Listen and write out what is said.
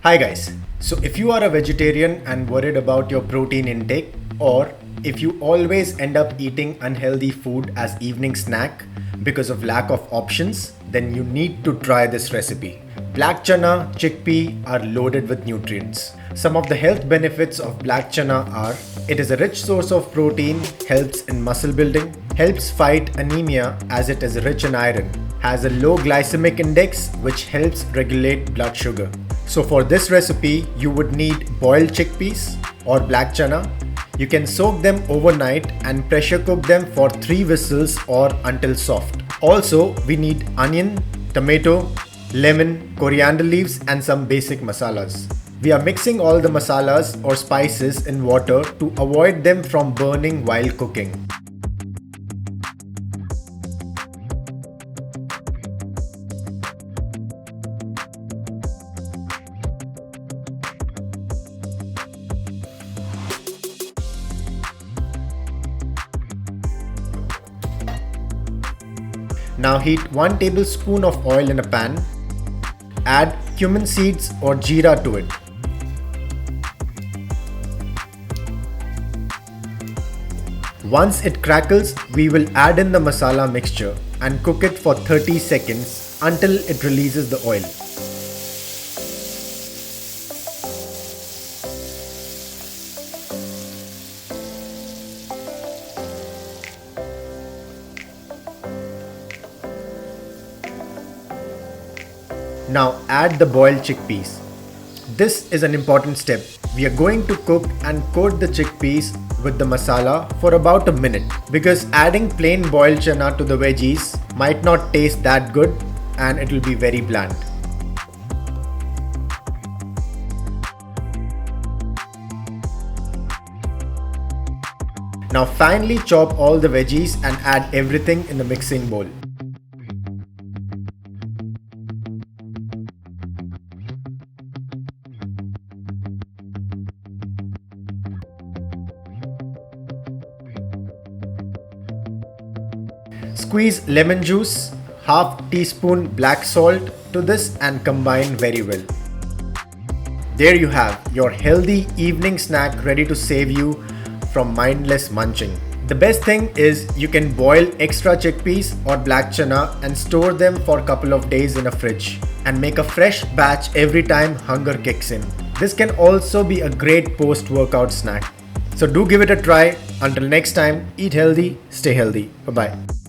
Hi guys, so if you are a vegetarian and worried about your protein intake, or if you always end up eating unhealthy food as evening snack because of lack of options, then you need to try this recipe. Black chana, chickpea are loaded with nutrients. Some of the health benefits of black chana are: it is a rich source of protein, helps in muscle building, helps fight anemia as it is rich in iron, has a low glycemic index which helps regulate blood sugar. So for this recipe, you would need boiled chickpeas or black chana. You can soak them overnight and pressure cook them for 3 whistles or until soft. Also, we need onion, tomato, lemon, coriander leaves and some basic masalas. We are mixing all the masalas or spices in water to avoid them from burning while cooking. Now heat 1 tablespoon of oil in a pan. Add cumin seeds or jeera to it. Once it crackles, we will add in the masala mixture and cook it for 30 seconds until it releases the oil. Now add the boiled chickpeas. This is an important step. We are going to cook and coat the chickpeas with the masala for about a minute, because adding plain boiled chana to the veggies might not taste that good and it will be very bland. Now finely chop all the veggies and add everything in the mixing bowl. Squeeze lemon juice, half teaspoon black salt to this and combine very well. There you have your healthy evening snack ready to save you from mindless munching. The best thing is you can boil extra chickpeas or black chana and store them for a couple of days in a fridge and make a fresh batch every time hunger kicks in. This can also be a great post-workout snack. So do give it a try. Until next time, eat healthy, stay healthy. Bye-bye.